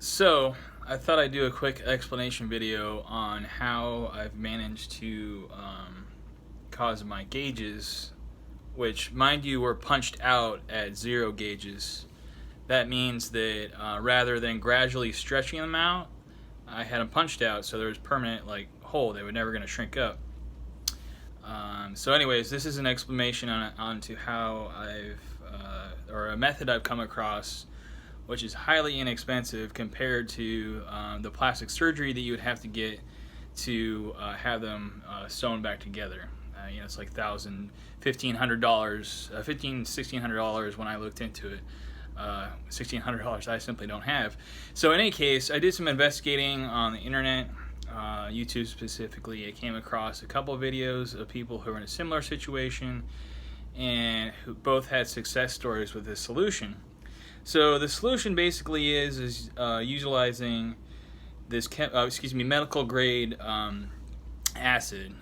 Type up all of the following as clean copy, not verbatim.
So, I thought I'd do a quick explanation video on how I've managed to cause my gauges, which, mind you, were punched out at 0 gauges. That means that rather than gradually stretching them out, I had them punched out, so there was permanent hole. They were never going to shrink up. So anyways, this is an explanation onto how or a method I've come across, which is highly inexpensive compared to the plastic surgery that you would have to get to have them sewn back together. It's like $1,500, $1,600 when I looked into it. $1,600 I simply don't have. So in any case, I did some investigating on the internet, YouTube specifically. I came across a couple of videos of people who were in a similar situation and who both had success stories with this solution. So the solution basically is utilizing this medical grade acid.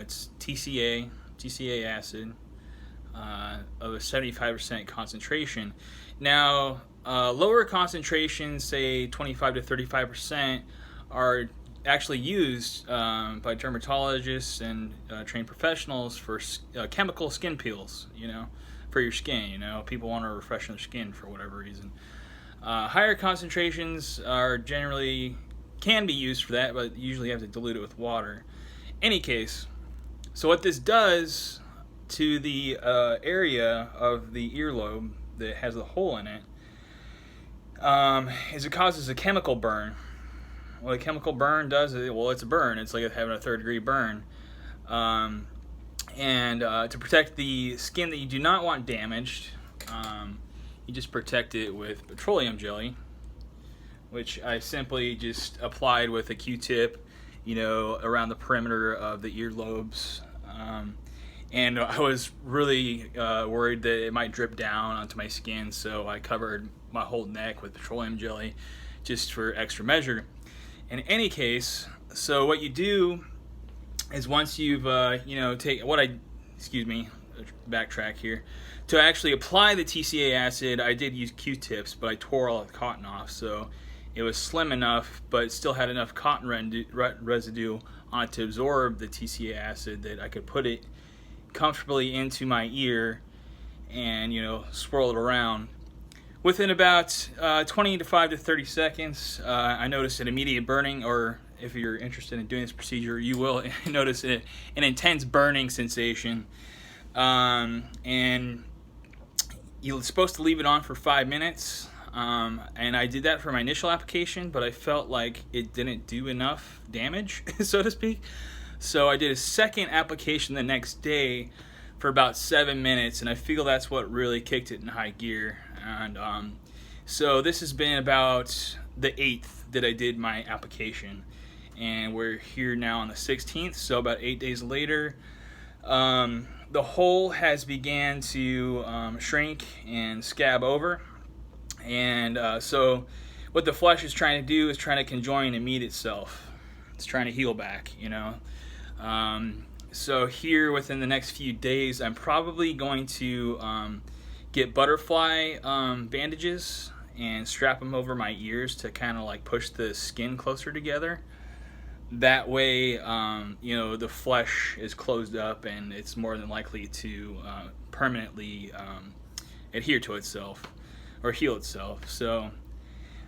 It's TCA Acid of a 75% concentration. Now, lower concentrations, say 25 to 35%, are actually used by dermatologists and trained professionals for chemical skin peels, for your skin. People want to refresh their skin for whatever reason. Higher concentrations can be used for that, but usually you have to dilute it with water. Any case, so what this does to the area of the earlobe that has the hole in it is it causes a chemical burn. What a chemical burn does is, it's a burn. It's like having a third-degree burn. And to protect the skin that you do not want damaged, you just protect it with petroleum jelly, which I simply just applied with a Q-tip, around the perimeter of the earlobes. And I was really worried that it might drip down onto my skin, so I covered my whole neck with petroleum jelly just for extra measure. In any case, so what you do is once you've backtrack here. To actually apply the TCA acid, I did use Q-tips, but I tore all the cotton off, so it was slim enough, but it still had enough cotton residue on it to absorb the TCA acid that I could put it comfortably into my ear and swirl it around. Within about 25 to 30 seconds, I noticed an immediate burning, or if you're interested in doing this procedure, you will notice an intense burning sensation. And you're supposed to leave it on for 5 minutes. And I did that for my initial application, but I felt like it didn't do enough damage, so to speak. So I did a second application the next day for about 7 minutes, and I feel that's what really kicked it in high gear. And so this has been about the 8th that I did my application, and we're here now on the 16th, so about 8 days later, the hole has began to shrink and scab over. And so what the flesh is trying to do is trying to conjoin and meet itself. It's trying to heal back, So here within the next few days, I'm probably going to get butterfly bandages and strap them over my ears to kind of push the skin closer together. That way, the flesh is closed up and it's more than likely to permanently adhere to itself or heal itself. So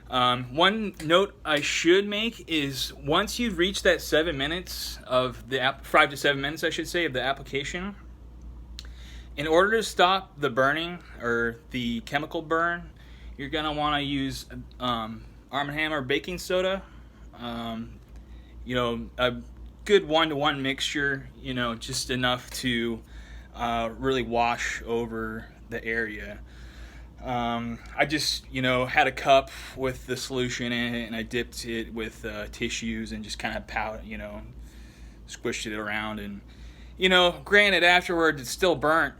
one note I should make is once you've reached that 7 minutes of the 5 to 7 minutes, I should say, of the application, in order to stop the burning or the chemical burn, you're going to want to use Arm & Hammer baking soda. A good 1-to-1 mixture, just enough to really wash over the area. I just, had a cup with the solution in it, and I dipped it with tissues and just kind of squished it around. And, granted, afterwards it still burnt,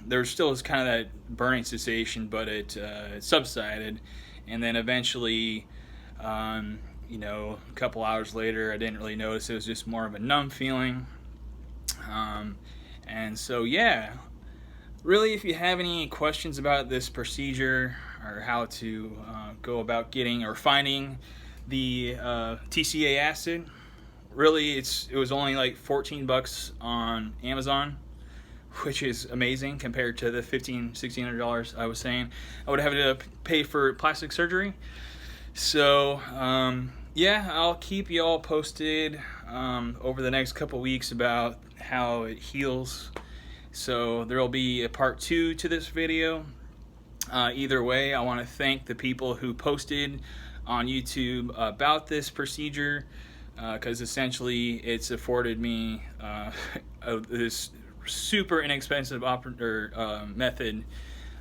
there still was kind of that burning sensation, but it subsided. And then eventually, a couple hours later, I didn't really notice. It was just more of a numb feeling. And so, yeah. Really, if you have any questions about this procedure or how to go about getting or finding the TCA Acid. Really, it was only like $14 on Amazon, which is amazing compared to the $1,600 I was saying I would have to pay for plastic surgery. So yeah, I'll keep y'all posted over the next couple weeks about how it heals. So there will be a part 2 to this video. Either way, I want to thank the people who posted on YouTube about this procedure, because essentially it's afforded me this super inexpensive method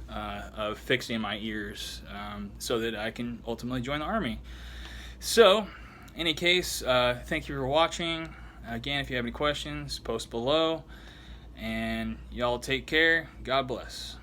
of fixing my ears, so that I can ultimately join the Army. So, in any case, thank you for watching. Again, if you have any questions, post below. And y'all take care. God bless.